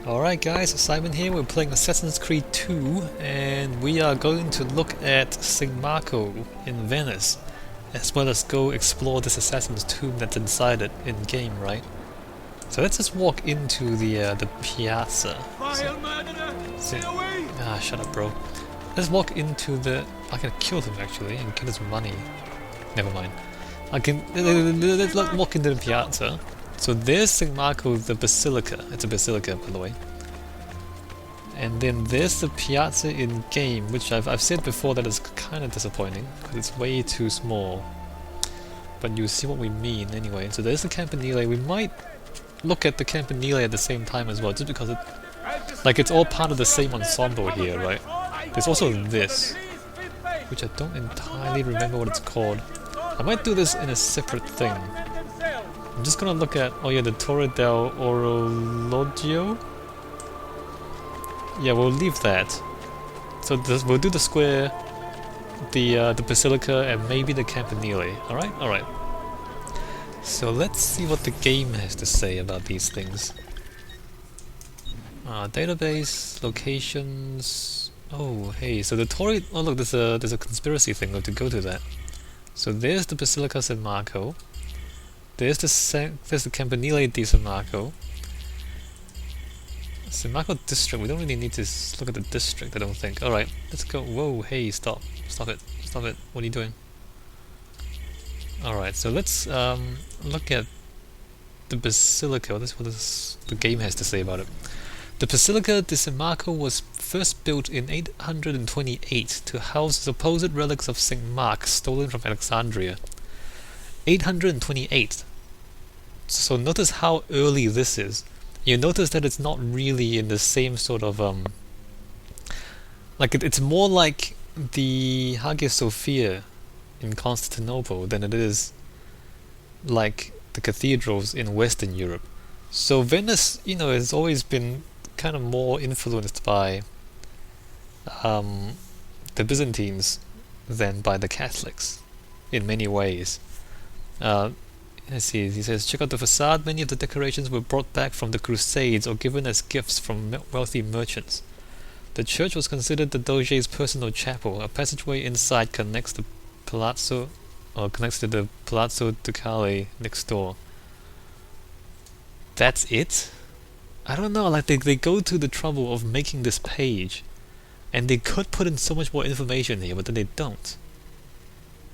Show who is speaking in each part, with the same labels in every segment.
Speaker 1: Alright guys, Simon here, we're playing Assassin's Creed 2 and we are going to look at St. Marco in Venice, as well as go explore this assassin's tomb that's inside it in-game, right? So let's just walk into the Piazza. Shut up bro. Let's walk into the... I can kill him actually and get his money. Never mind. Let's walk into the Piazza. So there's St. Marco, the Basilica. It's a basilica, by the way. And then there's the Piazza in-game, which I've said before that is kind of disappointing, because it's way too small. But you see what we mean anyway. So there's the Campanile. We might look at the Campanile at the same time as well, just because it's all part of the same ensemble here, right? There's also this, which I don't entirely remember what it's called. I might do this in a separate thing. I'm just gonna look at, oh yeah, the Torre del Orologio? Yeah, we'll leave that. So we'll do the square, the Basilica, and maybe the Campanile. Alright? Alright. So let's see what the game has to say about these things. Database, locations... Oh, hey, so the Torre... Oh look, there's a conspiracy thing, we'll have to go to that. So there's the Basilica San Marco. There's the Campanile di San Marco. San Marco district, we don't really need to look at the district, I don't think. Alright, let's go. Whoa, hey, stop. Stop it. Stop it. What are you doing? Alright, so let's look at the Basilica. This is what the game has to say about it. The Basilica di San Marco was first built in 828 to house supposed relics of St. Mark stolen from Alexandria. 828. So notice how early this is. You notice that it's not really in the same sort of it's more like the Hagia Sophia in Constantinople than it is like the cathedrals in Western Europe. So Venice, you know, has always been kind of more influenced by the Byzantines than by the Catholics in many ways. Let's see, he says, check out the facade. Many of the decorations were brought back from the Crusades or given as gifts from wealthy merchants. The church was considered the Doge's personal chapel. A passageway inside connects to the Palazzo Ducale next door. That's it? I don't know, like they go to the trouble of making this page, and they could put in so much more information here, but then they don't.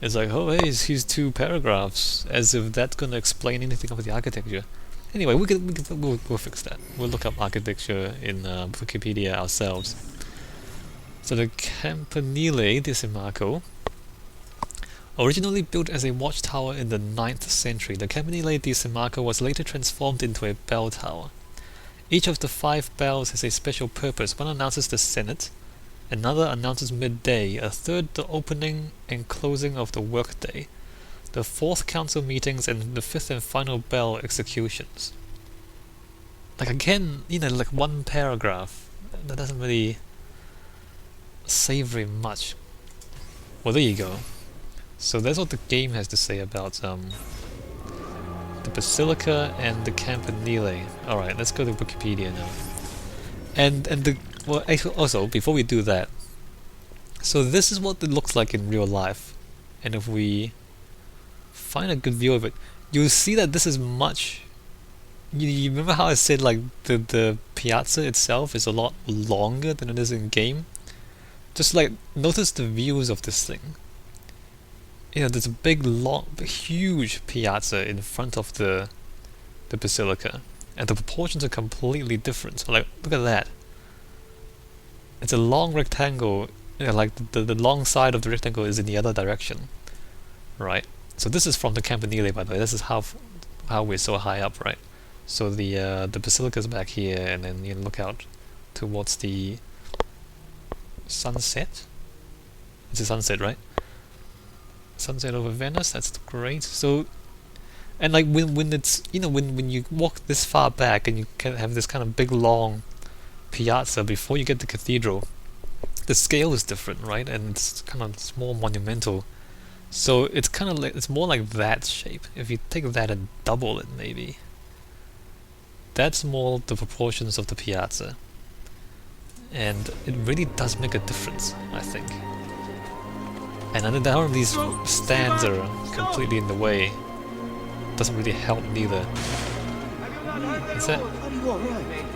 Speaker 1: It's like, oh hey, here's 2 paragraphs, as if that's gonna explain anything about the architecture. Anyway, we'll fix that. We'll look up architecture in Wikipedia ourselves. So the Campanile di San Marco, originally built as a watchtower in the 9th century, the Campanile di San Marco was later transformed into a bell tower. Each of the 5 bells has a special purpose. One announces the Senate, another announces midday, a third the opening and closing of the workday, the 4th council meetings, and the 5th and final bell executions. Like again, you know, like 1 paragraph. That doesn't really say very much. Well, there you go. So that's what the game has to say about the Basilica and the Campanile. Alright, let's go to Wikipedia now. Well, also, before we do that, so this is what it looks like in real life, and if we find a good view of it, you'll see that this is much... You remember how I said like the Piazza itself is a lot longer than it is in game? Just like, notice the views of this thing. You know, there's a big, huge Piazza in front of the Basilica, and the proportions are completely different. So like, look at that. It's a long rectangle, you know, like the long side of the rectangle is in the other direction, right? So this is from the Campanile, by the way. This is how we're so high up, right? So the Basilica's back here, and then you look out towards the sunset. It's a sunset, right? Sunset over Venice. That's great. So, and like when it's, you know, when you walk this far back and you can have this kind of big long Piazza before you get the cathedral, the scale is different, right? And it's kind of more monumental. So it's kind of like, it's more like that shape. If you take that and double it, maybe. that's more the proportions of the piazza. And it really does make a difference, I think. And I think that all of these stands are completely in the way. Doesn't really help neither. Is that...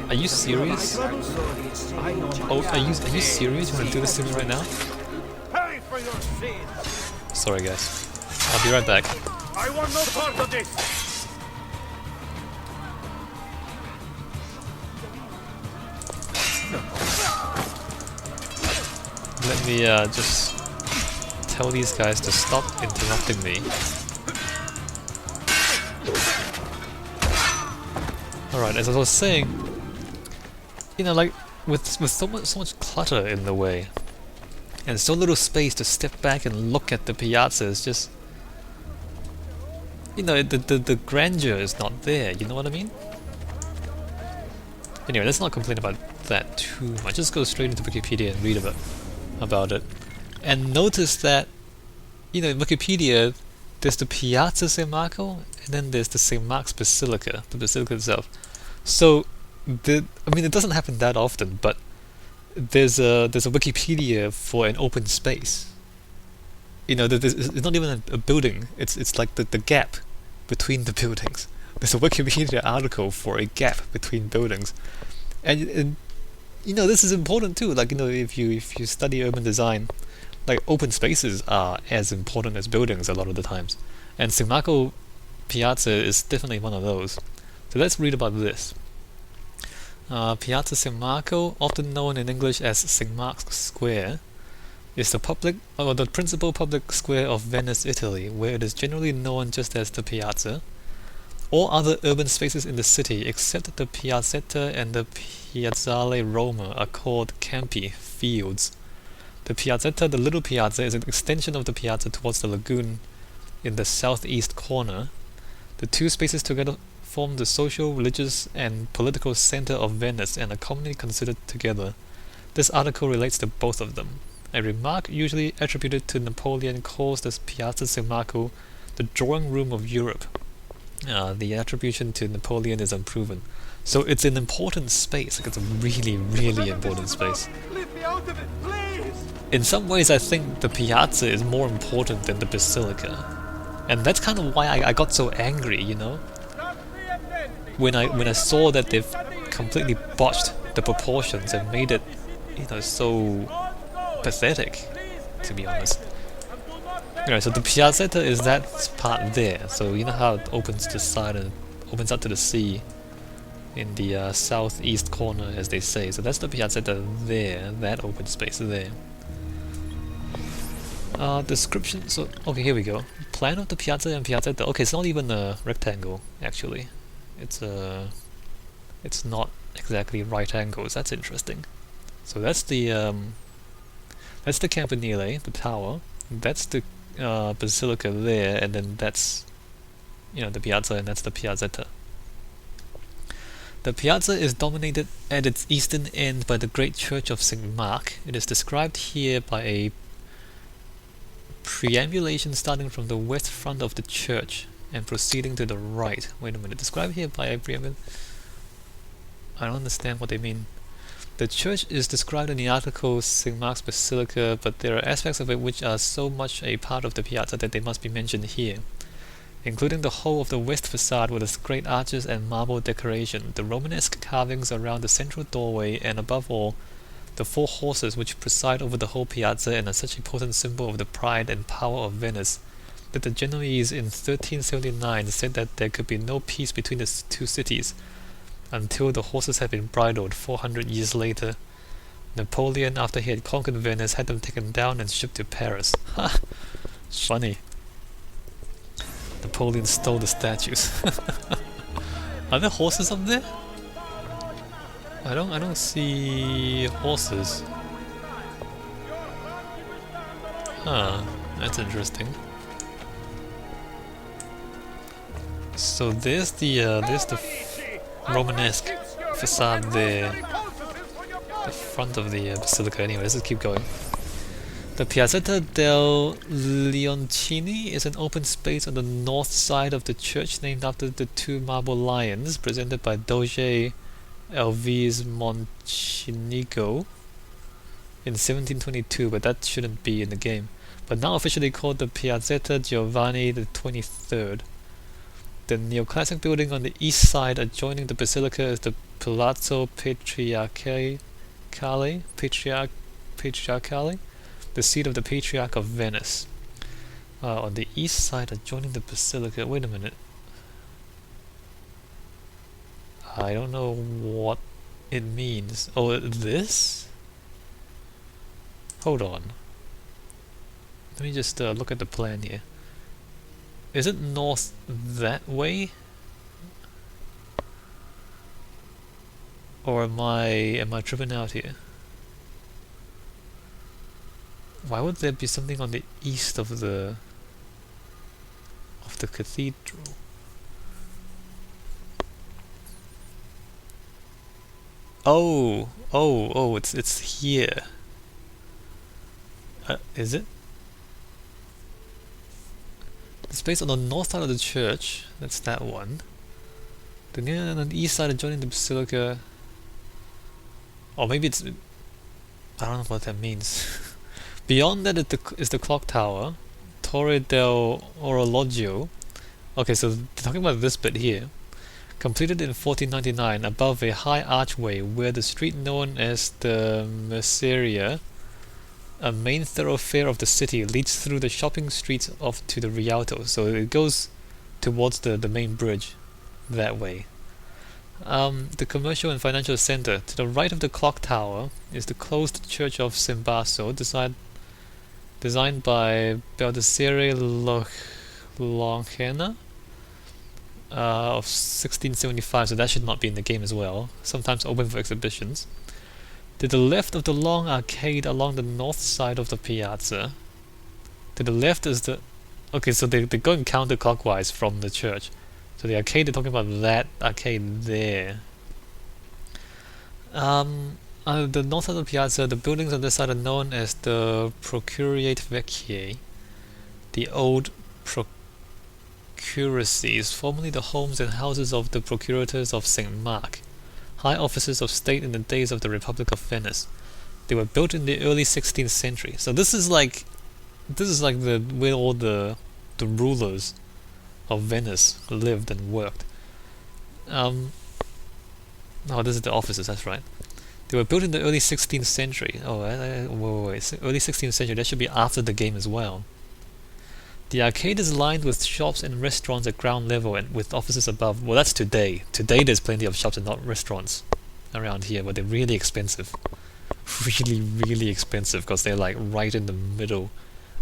Speaker 1: Are you serious? Oh, are you serious? You want to do this to me right now? Sorry guys. I'll be right back.
Speaker 2: I want no part of this!
Speaker 1: Let me just tell these guys to stop interrupting me. Alright, as I was saying, you know, like, with so much clutter in the way, and so little space to step back and look at the piazza, it's just... You know, the grandeur is not there, you know what I mean? Anyway, let's not complain about that too much. Just go straight into Wikipedia and read about it. And notice that, you know, in Wikipedia, there's the Piazza San Marco, and then there's the St. Mark's Basilica, the basilica itself. So, I mean, it doesn't happen that often, but there's a Wikipedia for an open space. You know, it's not even a building, it's like the gap between the buildings. There's a Wikipedia article for a gap between buildings. And you know, this is important too, like, you know, if you study urban design, like, open spaces are as important as buildings a lot of the times. And San Marco Piazza is definitely one of those. So let's read about this. Piazza San Marco, often known in English as St. Mark's Square, is the principal public square of Venice, Italy, where it is generally known just as the Piazza. All other urban spaces in the city, except the Piazzetta and the Piazzale Roma, are called campi, fields. The Piazzetta, the Little Piazza, is an extension of the piazza towards the lagoon in the southeast corner. The two spaces together form the social, religious, and political center of Venice and are commonly considered together. This article relates to both of them. A remark usually attributed to Napoleon calls this Piazza San Marco the drawing room of Europe. The attribution to Napoleon is unproven. So it's an important space, like, it's a really, really important space. In some ways I think the Piazza is more important than the Basilica. And that's kind of why I got so angry, you know? When I saw that they've completely botched the proportions and made it, you know, so pathetic, to be honest. Alright, so the Piazzetta is that part there. So you know how it opens to the side and opens up to the sea in the southeast corner, as they say. So that's the Piazzetta there, that open space there. Description. So okay, here we go. Plan of the Piazza and Piazzetta. Okay, it's not even a rectangle actually. It's not exactly right angles. That's interesting. So that's the campanile, the tower. That's the basilica there, and then that's, you know, the piazza, and that's the Piazzetta. The piazza is dominated at its eastern end by the great church of St. Mark. It is described here by a preambulation starting from the west front of the church and proceeding to the right. Wait a minute, described here by a preambulation? I don't understand what they mean. The church is described in the article St. Mark's Basilica, but there are aspects of it which are so much a part of the piazza that they must be mentioned here, including the whole of the west facade with its great arches and marble decoration, the Romanesque carvings around the central doorway, and above all, the four horses which preside over the whole piazza and are such a potent symbol of the pride and power of Venice, that the Genoese in 1379 said that there could be no peace between the two cities until the horses had been bridled 400 years later. Napoleon, after he had conquered Venice, had them taken down and shipped to Paris. Ha! Funny. Napoleon stole the statues. Are there horses up there? I don't see horses. Huh, that's interesting. So there's the Romanesque facade there, the front of the basilica. Anyway, let's just keep going. The Piazzetta del Leoncini is an open space on the north side of the church named after the two marble lions presented by Doge Elvise Moncinigo in 1722, but that shouldn't be in the game. But now officially called the Piazzetta Giovanni the 23rd. The neoclassic building on the east side adjoining the basilica is the Palazzo Patriarcale, the seat of the Patriarch of Venice. On the east side adjoining the basilica. Wait a minute. I don't know what it means. Oh, this? Hold on. Let me just look at the plan here. Is it north that way? Or am I tripping out here? Why would there be something on the east of the cathedral? Oh, it's here. Is it? The space on the north side of the church, that's that one. Then on the east side adjoining the basilica. Or maybe it's... I don't know what that means. Beyond that is the clock tower, Torre del Orologio. Okay, so talking about this bit here. Completed in 1499 above a high archway where the street known as the Merceria, a main thoroughfare of the city, leads through the shopping streets to the Rialto. So it goes towards the main bridge that way. The commercial and financial center. To the right of the clock tower is the closed church of Simbasso, designed by Baldassare Longena of 1675, so that should not be in the game as well, sometimes open for exhibitions. To the left of the long arcade along the north side of the piazza. To the left is the... Okay, so they're going counterclockwise from the church. So the arcade, they're talking about that arcade there. The north side of the piazza, the buildings on this side are known as the Procuriate Vecchie, the old procuracies, formerly the homes and houses of the procurators of St. Mark, high officers of state in the days of the Republic of Venice. They were built in the early 16th century. So this is like where all the rulers of Venice lived and worked. Oh, this is the officers, that's right. They were built in the early 16th century. Oh, wait. Early 16th century, that should be after the game as well. The arcade is lined with shops and restaurants at ground level and with offices above. Well, that's today. Today there's plenty of shops and not restaurants around here, but they're really expensive. Really, really expensive because they're like right in the middle.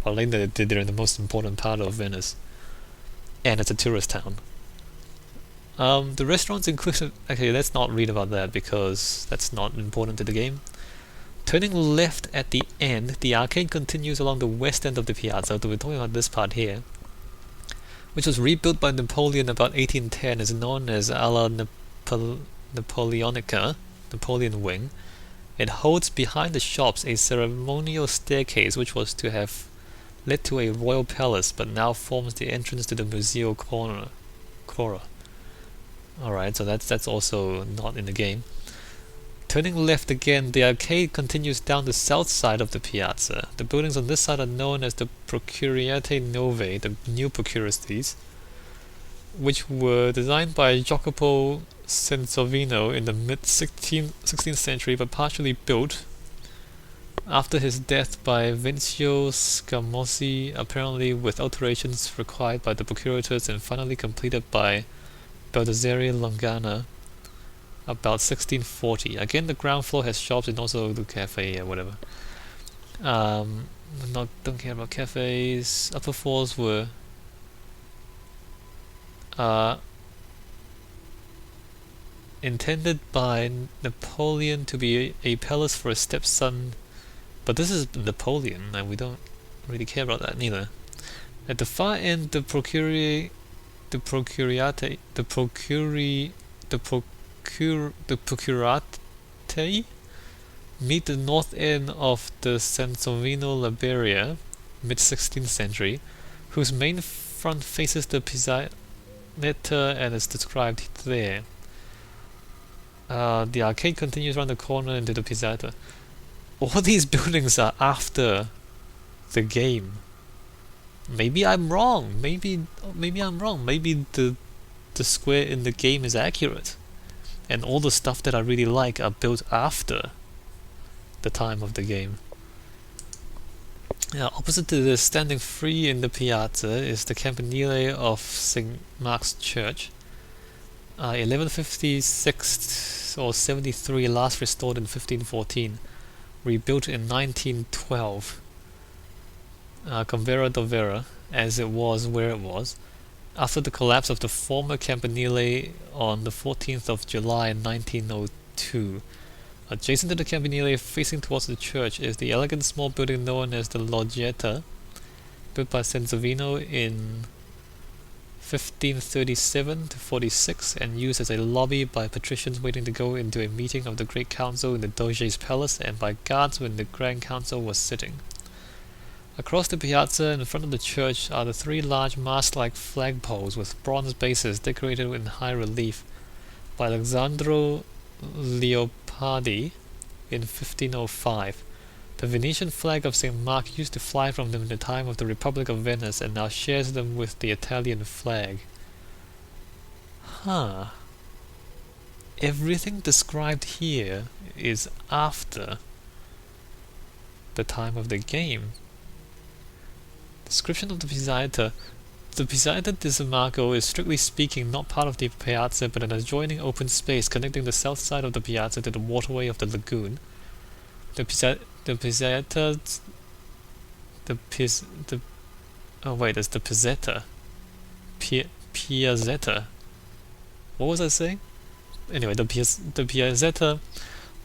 Speaker 1: Or like they're in the most important part of Venice. And it's a tourist town. The restaurants include... Okay, let's not read about that because that's not important to the game. Turning left at the end, the arcade continues along the west end of the piazza. So we're talking about this part here, which was rebuilt by Napoleon about 1810, is known as Alla Napoleonica, Napoleon Wing. It holds behind the shops a ceremonial staircase which was to have led to a royal palace, but now forms the entrance to the Museo Cora. Alright, so that's also not in the game. Turning left again, the arcade continues down the south side of the piazza. The buildings on this side are known as the Procuriate Novae, the new procuracies, which were designed by Jacopo Sansovino in the mid-16th century, but partially built after his death by Vincio Scamozzi, apparently with alterations required by the procurators and finally completed by Baldassare Longana about 1640. Again, the ground floor has shops and also the cafe or whatever. Don't care about cafes. Upper floors were intended by Napoleon to be a palace for his stepson, but this is Napoleon and we don't really care about that neither. At the far end, the Procuriate meet the north end of the Sansovino Liberia, mid-16th century, whose main front faces the Piazza and is described there. The arcade continues around the corner into the Piazza. All these buildings are after the game. Maybe I'm wrong. Maybe I'm wrong. Maybe the square in the game is accurate, and all the stuff that I really like are built after the time of the game. Opposite to this, standing free in the Piazza, is the campanile of St. Mark's Church. 1156 or 73, last restored in 1514, rebuilt in 1912. Convera dovera, as it was where it was, after the collapse of the former campanile on the 14th of July 1902. Adjacent to the campanile, facing towards the church, is the elegant small building known as the Loggietta, built by Sansovino in 1537 to 46 and used as a lobby by patricians waiting to go into a meeting of the Great Council in the Doge's palace and by guards when the Grand Council was sitting. Across the piazza in front of the church are the three large mast-like flagpoles with bronze bases decorated in high relief by Alessandro Leopardi in 1505. The Venetian flag of St. Mark used to fly from them in the time of the Republic of Venice and now shares them with the Italian flag. Everything described here is after the time of the game. Description of the Piazza. The Piazza di San Marco is strictly speaking not part of the piazza but an adjoining open space connecting the south side of the piazza to the waterway of the lagoon. The Piazzetta. Piazzetta. What was I saying? Anyway, the Piazzetta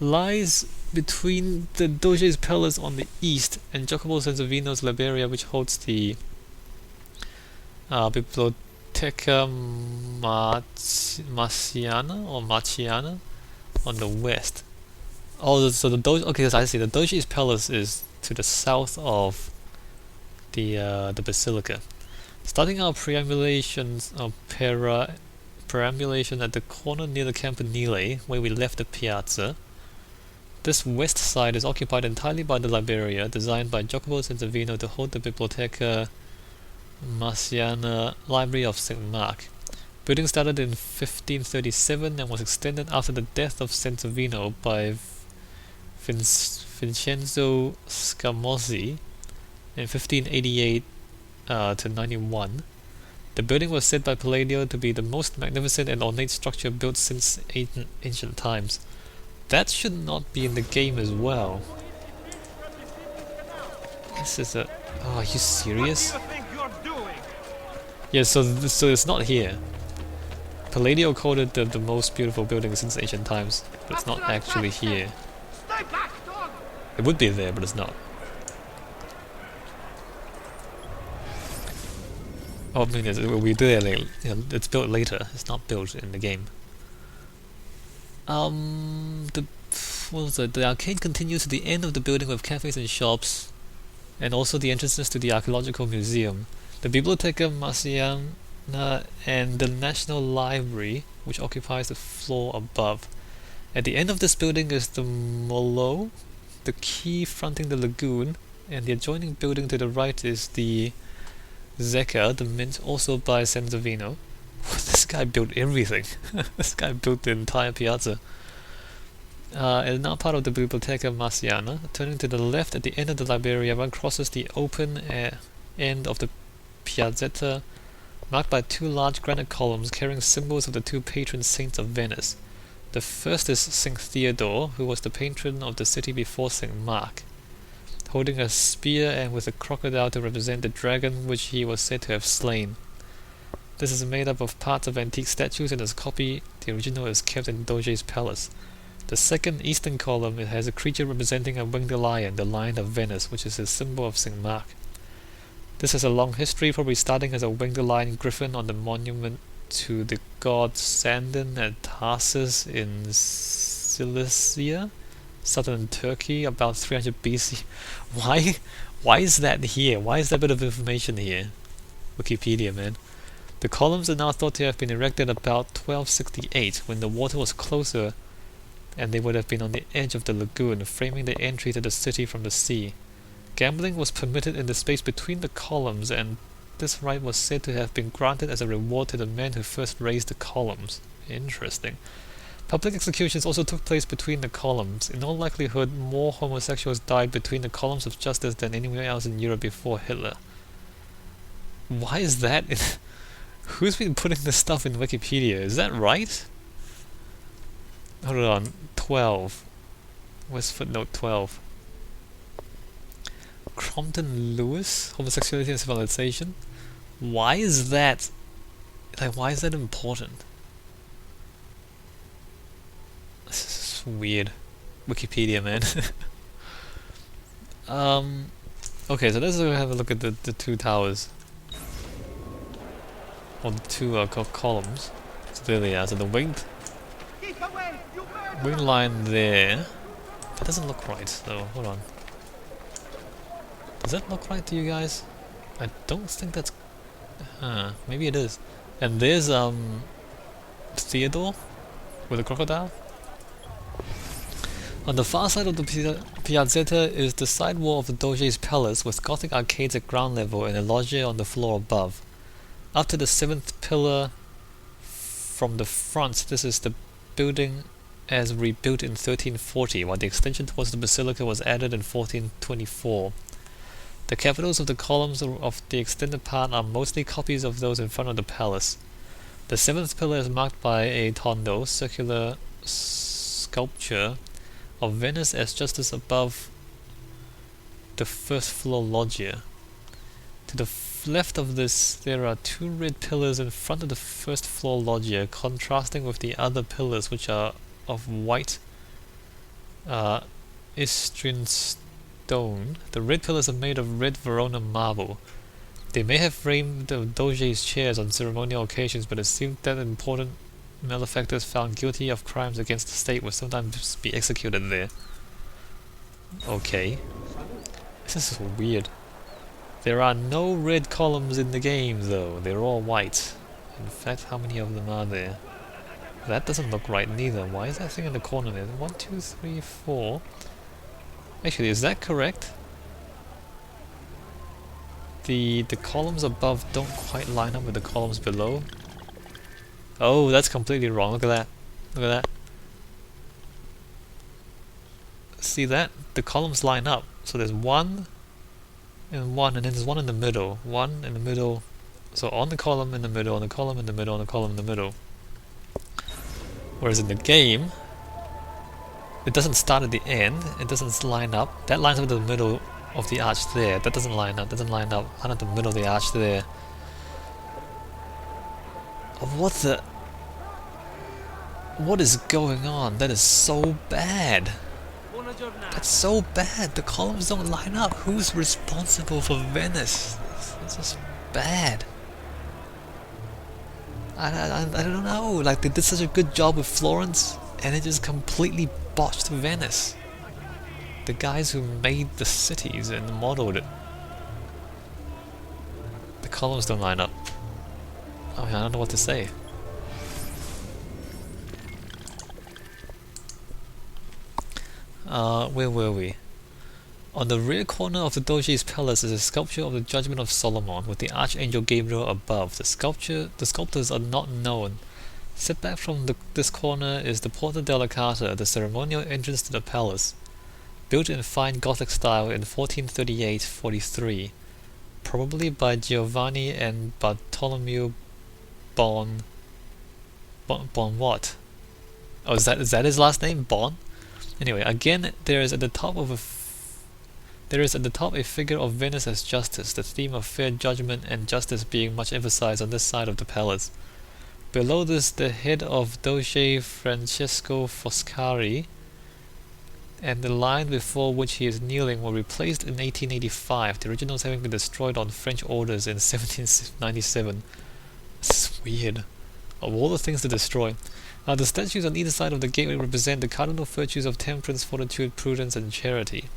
Speaker 1: lies between the Doge's Palace on the east and Jacopo Sansovino's Liberia, which holds the Biblioteca Marciana on the west. Oh, so the Doge. Okay, so I see. The Doge's Palace is to the south of the basilica. Starting our perambulation at the corner near the campanile, where we left the piazza. This west side is occupied entirely by the Liberia, designed by Jacopo Sansovino to hold the Biblioteca Marciana Library of St. Mark. Building started in 1537 and was extended after the death of Sansovino by Vincenzo Scamozzi in 1588 to 91. The building was said by Palladio to be the most magnificent and ornate structure built since ancient times. That should not be in the game as well. This is a... Oh, are you serious?
Speaker 2: What do you think you're doing?
Speaker 1: Yeah, so it's not here. Palladio called it the most beautiful building since ancient times, but it's not actually here.
Speaker 2: Stay back, dog!
Speaker 1: It would be there, but it's not. Oh, I mean, we do it later. You know, it's built later. It's not built in the game. The arcade continues to the end of the building with cafes and shops, and also the entrances to the archaeological museum, the Biblioteca Marciana, and the National Library, which occupies the floor above. At the end of this building is the Molo, the quay fronting the lagoon, and the adjoining building to the right is the Zecca, the mint, also by Sansovino. This guy built everything. This guy built the entire piazza. It is now part of the Biblioteca Marciana. Turning to the left at the end of the Liberia, one crosses the open end of the Piazzetta, marked by two large granite columns carrying symbols of the two patron saints of Venice. The first is Saint Theodore, who was the patron of the city before Saint Mark, holding a spear and with a crocodile to represent the dragon which he was said to have slain. This is made up of parts of antique statues, and as copy, the original is kept in Doge's palace. The second eastern column, it has a creature representing a winged lion, the Lion of Venice, which is a symbol of St. Mark. This has a long history, probably starting as a winged lion griffin on the monument to the god Sandon at Tarsus in Cilicia, southern Turkey, about 300 BC. Why? Why is that here? Why is that bit of information here? Wikipedia, man. The columns are now thought to have been erected about 1268, when the water was closer and they would have been on the edge of the lagoon, framing the entry to the city from the sea. Gambling was permitted in the space between the columns, and this right was said to have been granted as a reward to the men who first raised the columns. Interesting. Public executions also took place between the columns. In all likelihood, more homosexuals died between the columns of justice than anywhere else in Europe before Hitler. Why is that? Who's been putting this stuff in Wikipedia? Is that right? Hold on. 12. Where's footnote 12? Crompton Lewis? Homosexuality and civilization? Why is that? Like, why is that important? This is weird. Wikipedia, man. Okay, so let's have a look at the two towers. Or the two columns. So there they are. So the wing line there. That doesn't look right, though. Hold on. Does that look right to you guys? I don't think that's... maybe it is. And there's, Theodore with a crocodile. On the far side of the Piazzetta is the side wall of the Doge's palace, with Gothic arcades at ground level and a loggia on the floor above. Up to the 7th pillar from the front, this is the building as rebuilt in 1340, while the extension towards the basilica was added in 1424. The capitals of the columns of the extended part are mostly copies of those in front of the palace. The 7th pillar is marked by a tondo, circular sculpture of Venice as just as above the first floor loggia. To the left of this, there are two red pillars in front of the first floor loggia, contrasting with the other pillars, which are of white Istrian stone. The red pillars are made of red Verona marble. They may have framed the Doge's chairs on ceremonial occasions, but it seemed that important malefactors found guilty of crimes against the state would sometimes be executed there. Okay. This is weird. There are no red columns in the game, though. They're all white. In fact, how many of them are there? That doesn't look right neither. Why is that thing in the corner there? 1, 2, 3, 4. Actually, is that correct? The columns above don't quite line up with the columns below. Oh, that's completely wrong. Look at that. Look at that. See that? The columns line up. So there's one and one, and then there's one in the middle. One in the middle. So on the column in the middle, on the column in the middle, on the column in the middle. Whereas in the game, it doesn't start at the end. It doesn't line up. That lines up with the middle of the arch there. That doesn't line up. Doesn't line up. Line up the middle of the arch there. What the... What is going on? That is so bad. That's so bad. The columns don't line up. Who's responsible for Venice? It's just bad. I don't know. Like, they did such a good job with Florence, and it just completely botched Venice. The guys who made the cities and modeled it. The columns don't line up. I mean, I don't know what to say. Where were we? On the rear corner of the Doge's palace is a sculpture of the Judgment of Solomon, with the Archangel Gabriel above. The sculptors are not known. Set back from this corner is the Porta della Carta, the ceremonial entrance to the palace, built in fine Gothic style in 1438-43, probably by Giovanni and Bartolomeo Bon what? Oh, is that his last name? Bon? Anyway, again, there is at the top a figure of Venice as justice, the theme of fair judgment and justice being much emphasized on this side of the palace. Below this, the head of Doge Francesco Foscari and the line before which he is kneeling were replaced in 1885, the originals having been destroyed on French orders in 1797. This is weird. Of all the things to destroy. The statues on either side of the gateway represent the cardinal virtues of temperance, fortitude, prudence, and charity.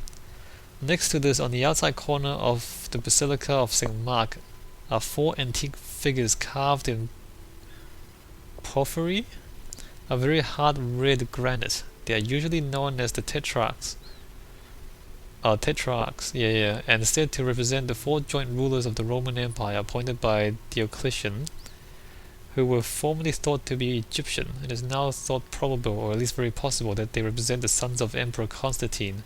Speaker 1: Next to this, on the outside corner of the Basilica of St. Mark, are 4 antique figures carved in porphyry, a very hard red granite. They are usually known as the tetrarchs. And said to represent the 4 joint rulers of the Roman Empire appointed by Diocletian, who were formerly thought to be Egyptian. It is now thought probable, or at least very possible, that they represent the sons of Emperor Constantine,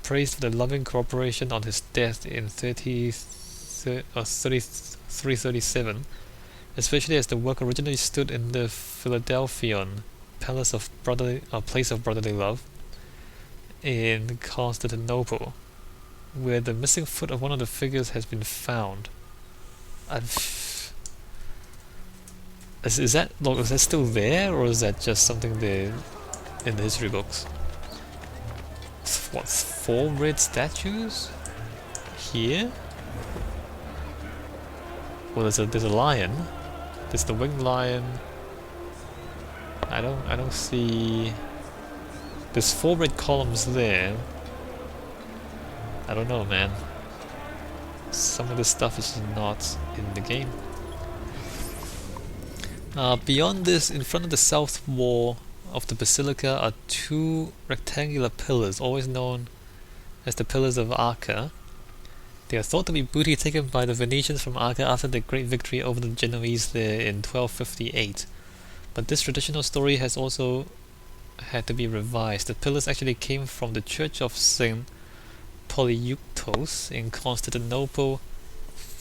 Speaker 1: praised for the loving cooperation on his death in 337, especially as the work originally stood in the Philadelphian place of brotherly love in Constantinople, where the missing foot of one of the figures has been found. Is that still there, or is that just something there in the history books? What, 4 red statues here? Well, there's a lion. There's the winged lion. I don't see. There's 4 red columns there. I don't know, man. Some of this stuff is not in the game. Beyond this, in front of the south wall of the basilica are 2 rectangular pillars, always known as the Pillars of Acca. They are thought to be booty taken by the Venetians from Acca after their great victory over the Genoese there in 1258. But this traditional story has also had to be revised. The pillars actually came from the Church of St. Polyeuctos in Constantinople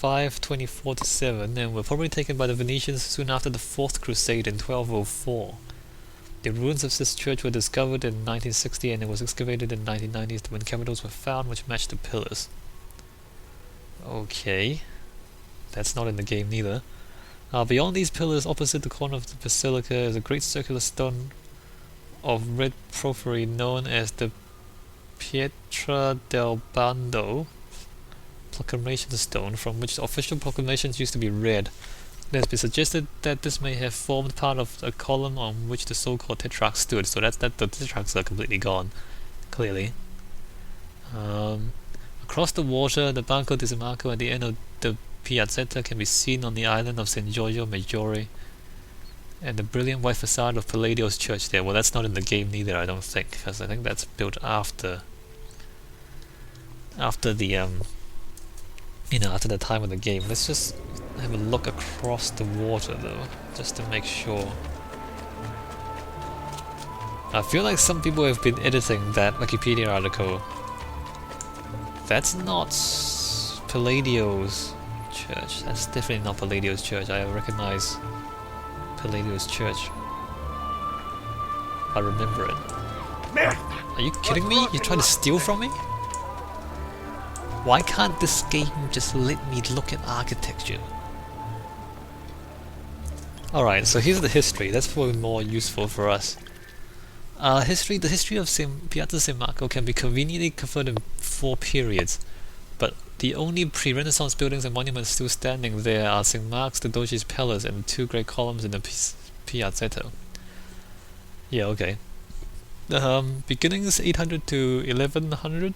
Speaker 1: 524-7 and were probably taken by the Venetians soon after the 4th Crusade in 1204. The ruins of this church were discovered in 1960 and it was excavated in 1990s when capitals were found which matched the pillars. Okay, that's not in the game neither. Beyond these pillars, opposite the corner of the basilica, is a great circular stone of red porphyry known as the Pietra del Bando proclamation stone, from which official proclamations used to be read. It has been suggested that this may have formed part of a column on which the so-called tetrarchs stood, so that the tetrarchs are completely gone, clearly. Across the water, the Banco di Simaco at the end of the Piazza can be seen on the island of San Giorgio Maggiore, and the brilliant white facade of Palladio's church there. Well, that's not in the game neither, I don't think, because I think that's built after the after the time of the game. Let's just have a look across the water though, just to make sure. I feel like some people have been editing that Wikipedia article. That's not Palladio's church. That's definitely not Palladio's church. I recognize Palladio's church. I remember it. Are you kidding me? You're trying to steal from me? Why can't this game just let me look at architecture? Alright, so here's the history. That's probably more useful for us. The history of Piazza San Marco can be conveniently covered in 4 periods, but the only pre-Renaissance buildings and monuments still standing there are St. Mark's, the Doge's Palace, and the 2 great columns in the Piazzetta. Yeah, okay. Beginnings 800 to 1100.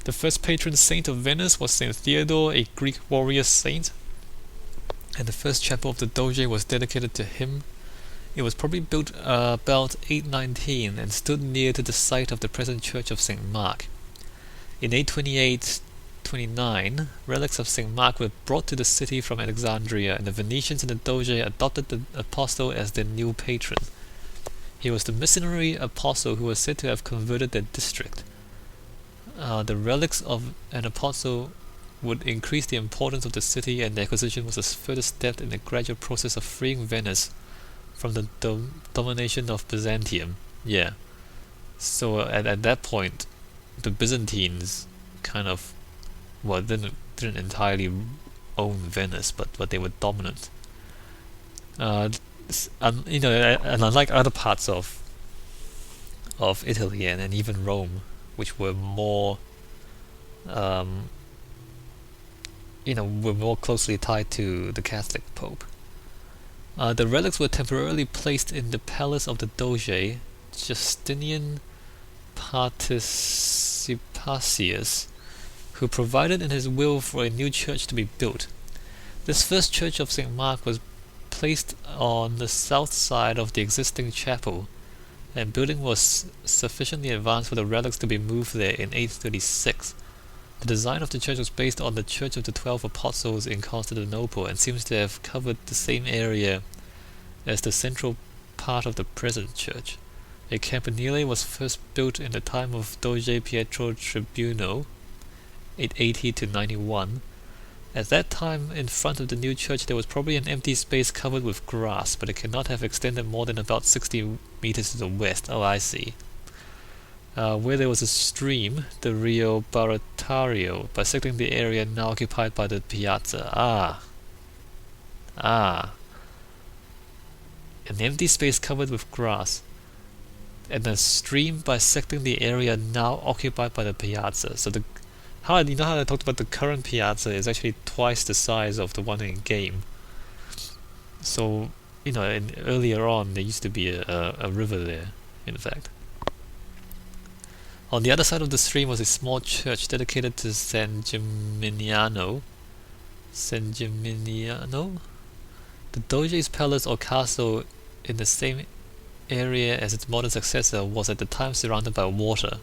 Speaker 1: The first patron saint of Venice was Saint Theodore, a Greek warrior saint, and the first chapel of the Doge was dedicated to him. It was probably built about 819 and stood near to the site of the present church of St. Mark. In 828-29, relics of St. Mark were brought to the city from Alexandria, and the Venetians and the Doge adopted the apostle as their new patron. He was the missionary apostle who was said to have converted their district. The relics of an apostle would increase the importance of the city, and the acquisition was a further step in the gradual process of freeing Venice from the domination of Byzantium. Yeah. So at that point, the Byzantines kind of, well, didn't entirely own Venice, but they were dominant. And unlike other parts of Italy and even Rome, which were more, were more closely tied to the Catholic Pope. The relics were temporarily placed in the palace of the Doge, Justinian Participacius, who provided in his will for a new church to be built. This first church of St. Mark was placed on the south side of the existing chapel, and building was sufficiently advanced for the relics to be moved there in 836. The design of the church was based on the Church of the 12 Apostles in Constantinople and seems to have covered the same area as the central part of the present church. A campanile was first built in the time of Doge Pietro Tribuno, 880 to 91. At that time, in front of the new church, there was probably an empty space covered with grass, but it cannot have extended more than about 60 meters to the west. Oh, I see. Where there was a stream, the Rio Baratario, bisecting the area now occupied by the Piazza. An empty space covered with grass, and a stream bisecting the area now occupied by the Piazza. So how I talked about the current Piazza is actually twice the size of the one in game. So earlier on there used to be a river there, in fact. On the other side of the stream was a small church dedicated to San Gimignano. The Doge's palace or castle in the same area as its modern successor was at the time surrounded by water.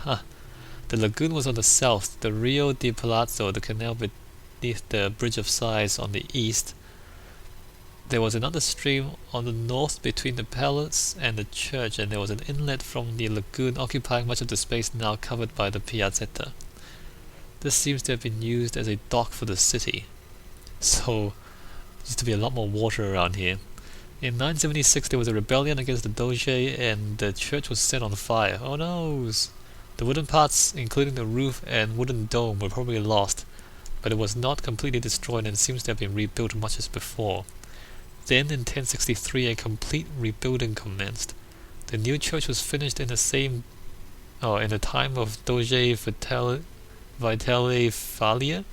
Speaker 1: The lagoon was on the south, the Rio di Palazzo, the canal beneath the Bridge of Sighs, on the east. There was another stream on the north between the palace and the church, and there was an inlet from the lagoon occupying much of the space now covered by the Piazzetta. This seems to have been used as a dock for the city. So, there used to be a lot more water around here. In 976 there was a rebellion against the Doge and the church was set on fire. Oh no! The wooden parts, including the roof and wooden dome, were probably lost, but it was not completely destroyed and seems to have been rebuilt much as before. Then, in 1063, a complete rebuilding commenced. The new church was finished in the time of Doge Vitale Falia,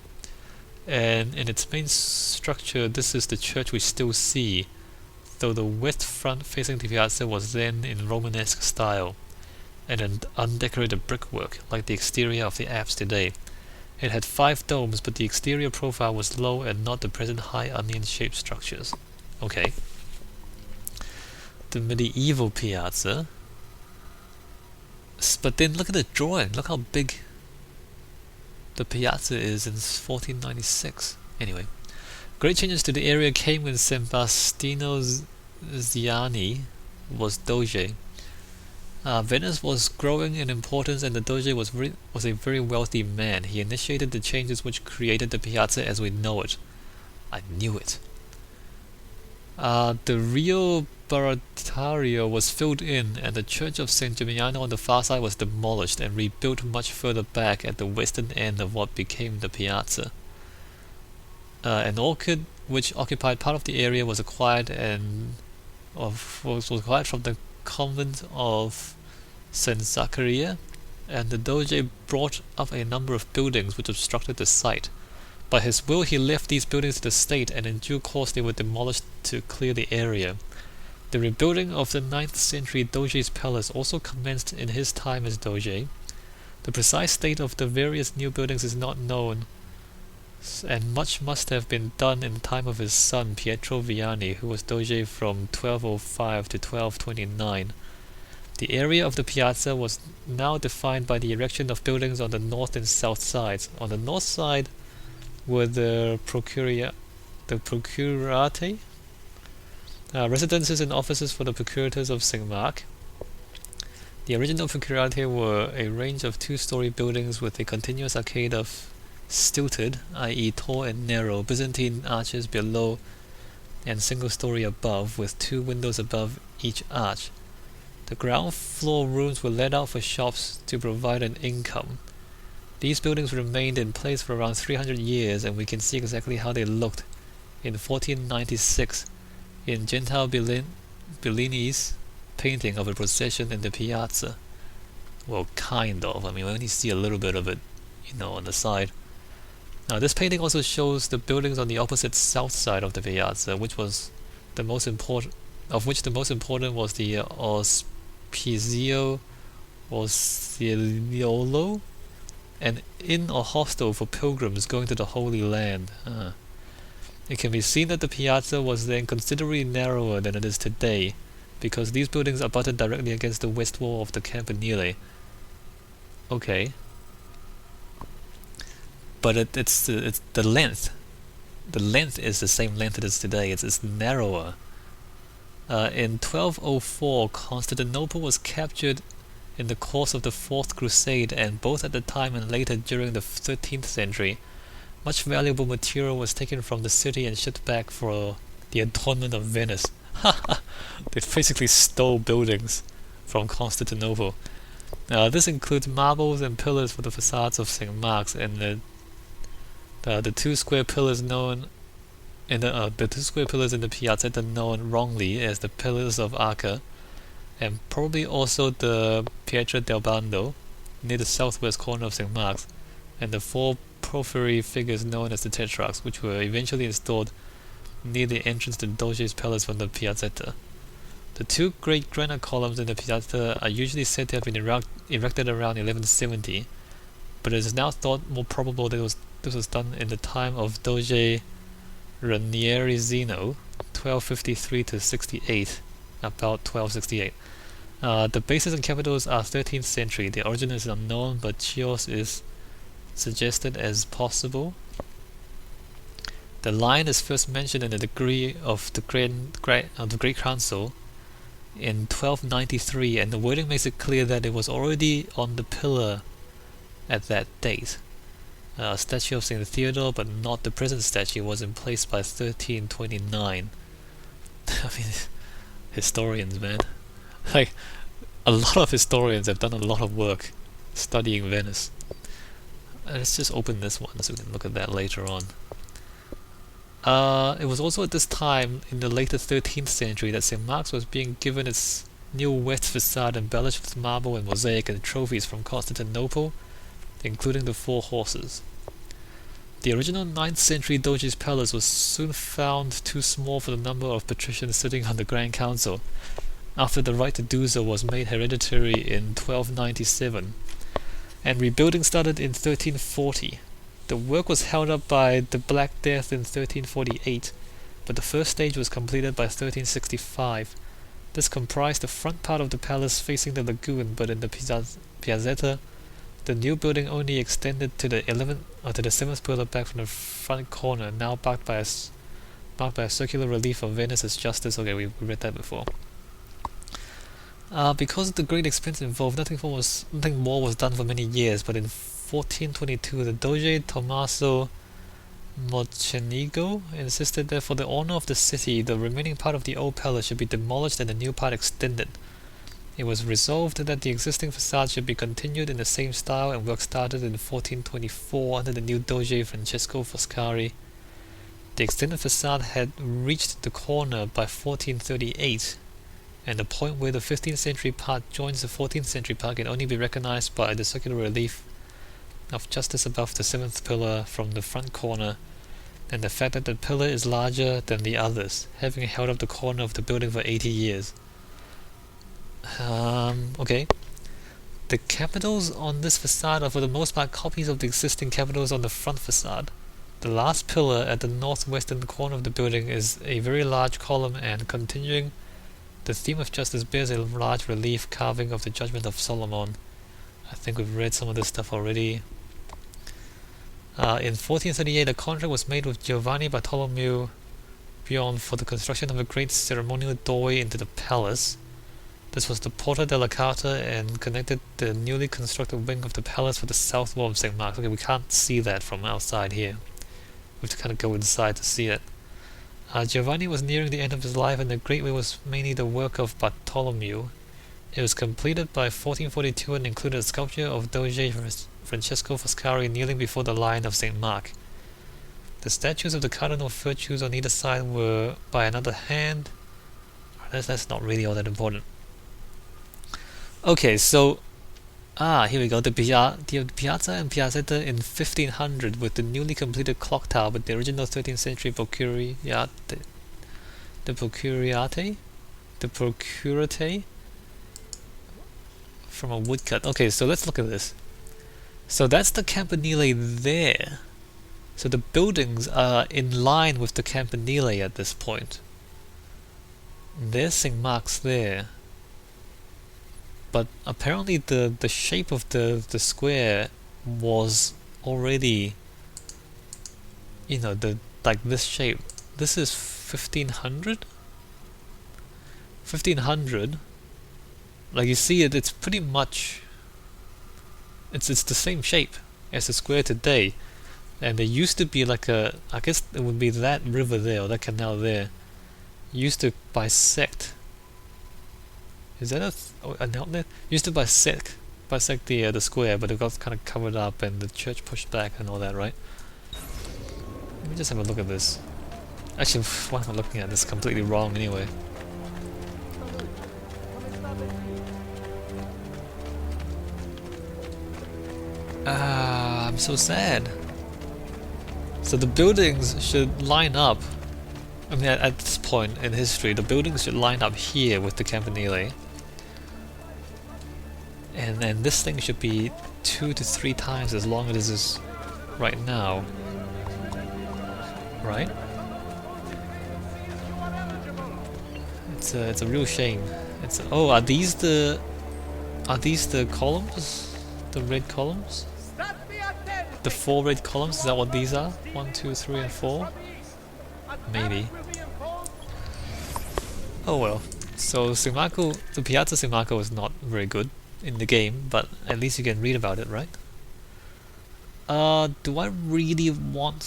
Speaker 1: and in its main structure, this is the church we still see, though the west front facing the piazza was then in Romanesque style, and an undecorated brickwork, like the exterior of the apse today. It had 5 domes, but the exterior profile was low and not the present high onion-shaped structures. Okay. The medieval piazza. But then look at the drawing. Look how big the piazza is in 1496. Anyway. Great changes to the area came when Sebastiano Ziani was Doge. Venice was growing in importance and the Doge was a very wealthy man. He initiated the changes which created the piazza as we know it. I knew it. The Rio Baratario was filled in, and the church of San Gimignano on the far side was demolished and rebuilt much further back at the western end of what became the piazza. An orchard which occupied part of the area was acquired from the convent of San Zaccaria, and the Doge brought up a number of buildings which obstructed the site. By his will he left these buildings to the state, and in due course they were demolished to clear the area. The rebuilding of the 9th century Doge's palace also commenced in his time as Doge. The precise state of the various new buildings is not known, and much must have been done in the time of his son Pietro Viani, who was Doge from 1205 to 1229. The area of the piazza was now defined by the erection of buildings on the north and south sides. On the north side were the procurate, residences and offices for the procurators of St. Mark. The original procurate were a range of 2-story buildings with a continuous arcade of stilted, i.e. tall and narrow, Byzantine arches below and single-story above, with 2 windows above each arch. The ground floor rooms were let out for shops to provide an income. These buildings remained in place for around 300 years, and we can see exactly how they looked in 1496 in Gentile Bellini's painting of a procession in the piazza. Well, kind of. I mean, we only see a little bit of it, on the side. Now, this painting also shows the buildings on the opposite south side of the piazza, which was the most important was the Ospizio Orsiolo, an inn or hostel for pilgrims going to the Holy Land. It can be seen that the piazza was then considerably narrower than it is today, because these buildings abutted directly against the west wall of the Campanile. Okay. But it's the length. The length is the same length it is today. It's narrower. In 1204, Constantinople was captured in the course of the Fourth Crusade, and both at the time and later during the 13th century, much valuable material was taken from the city and shipped back for the adornment of Venice. They basically stole buildings from Constantinople. This includes marbles and pillars for the facades of St. Mark's, and the two square pillars known in the two square pillars in the Piazza known wrongly as the Pillars of Acca, and probably also the Pietra del Bando near the southwest corner of St. Mark's, and the four porphyry figures known as the Tetrarchs, which were eventually installed near the entrance to the Doge's palace from the Piazzetta. The two great granite columns in the Piazza are usually said to have been erected around 1170, but it is now thought more probable that this was done in the time of Doge Ranieri Zeno, 1253 to 68, about 1268. The bases and capitals are 13th century. The origin is unknown, but Chios is suggested as possible. The lion is first mentioned in the decree of the Great Council in 1293, and the wording makes it clear that it was already on the pillar at that date. A statue of St. Theodore, but not the present statue, was in place by 1329. I mean, historians, man. Like, a lot of historians have done a lot of work studying Venice. Let's just open this one so we can look at that later on. It was also at this time, in the later 13th century, that St. Mark's was being given its new west facade embellished with marble and mosaic and trophies from Constantinople, including the four horses. The original 9th century Doge's palace was soon found too small for the number of patricians sitting on the Grand Council, after the right to do so was made hereditary in 1297, and rebuilding started in 1340. The work was held up by the Black Death in 1348, but the first stage was completed by 1365. This comprised the front part of the palace facing the lagoon, but in the Piazzetta, the new building only extended to the 7th pillar back from the front corner, now marked by a circular relief of Venice as Justice. Okay, we read that before. Because of the great expense involved, nothing more was done for many years, but in 1422 the Doge Tommaso Mocenigo insisted that for the honor of the city, the remaining part of the old palace should be demolished and the new part extended. It was resolved that the existing facade should be continued in the same style, and work started in 1424 under the new Doge Francesco Foscari. The extended facade had reached the corner by 1438, and the point where the 15th century part joins the 14th century part can only be recognized by the circular relief of Justice above the 7th pillar from the front corner, and the fact that the pillar is larger than the others, having held up the corner of the building for 80 years. Okay. The capitals on this facade are for the most part copies of the existing capitals on the front facade. The last pillar at the northwestern corner of the building is a very large column, and continuing the theme of justice bears a large relief carving of the Judgment of Solomon. I think we've read some of this stuff already. In 1438, a contract was made with Giovanni Bartolomeo Bion for the construction of a great ceremonial doorway into the palace. This was the Porta della Carta and connected the newly constructed wing of the palace with the south wall of St. Mark's. Okay, we can't see that from outside here. We have to kind of go inside to see it. Giovanni was nearing the end of his life, and the Great Way was mainly the work of Bartolomeo. It was completed by 1442 and included a sculpture of Doge Francesco Foscari kneeling before the Lion of St. Mark. The statues of the cardinal virtues on either side were by another hand. That's not really all that important. Okay, so here we go. The Piazza and Piazzetta in 1500 with the newly completed clock tower with the original 13th century Procuri. Yeah, the the Procuriate? The Procurate? From a woodcut. Okay, so let's look at this. So that's the Campanile there. So the buildings are in line with the Campanile at this point. There's St. Mark's there. But apparently the shape of the square was already, you know, like this shape. This is 1500? 1500. Like you see it, it's pretty much it's the same shape as the square today. And there used to be like a, I guess it would be that river there or that canal there used to bisect. Is that an outlet? Used to bisect the square, but it got kind of covered up and the church pushed back and all that, right? Let me just have a look at this. Actually, what am I looking at? This is completely wrong anyway. I'm so sad. So the buildings should line up. I mean, at this point in history, the buildings should line up here with the Campanile. And then this thing should be 2 to 3 times as long as it is right now. Right? It's a real shame. Oh, are these the columns? The red columns? The 4 red columns? Is that what these are? 1, 2, 3, and 4? Maybe. Oh well. So the Piazza San Marco is not very good in the game, but at least you can read about it, right? Do I really want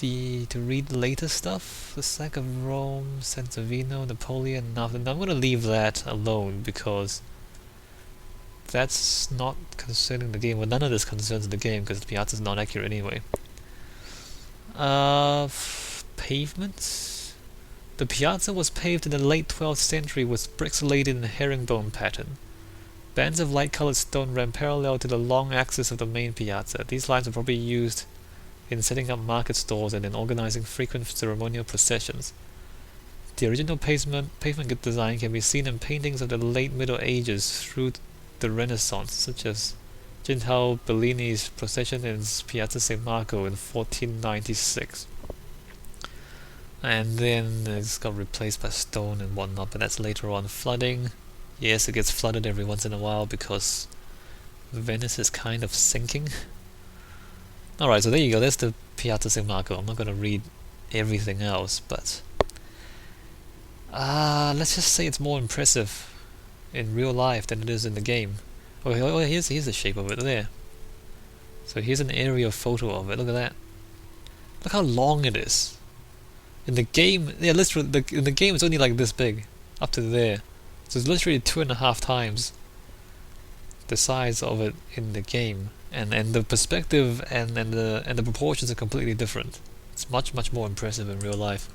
Speaker 1: to read the later stuff? The Sack of Rome, Sansovino, Napoleon, nothing. I'm gonna leave that alone because that's not concerning the game. Well, none of this concerns the game because the Piazza is not accurate anyway. Pavements. The Piazza was paved in the late 12th century with bricks laid in a herringbone pattern. Bands of light-colored stone ran parallel to the long axis of the main piazza. These lines were probably used in setting up market stalls and in organizing frequent ceremonial processions. The original pavement design can be seen in paintings of the late Middle Ages through the Renaissance, such as Gentile Bellini's procession in Piazza San Marco in 1496. And then it's got replaced by stone and whatnot, but that's later on. Flooding. Yes, it gets flooded every once in a while because Venice is kind of sinking. Alright, so there you go, there's the Piazza San Marco. I'm not going to read everything else, but let's just say it's more impressive in real life than it is in the game. Oh, here's the shape of it there. So here's an aerial photo of it, look at that. Look how long it is. In the game, yeah, literally, in the game it's only like this big, up to there. So it's literally 2.5 times the size of it in the game, and the perspective and the proportions are completely different. It's much more impressive in real life.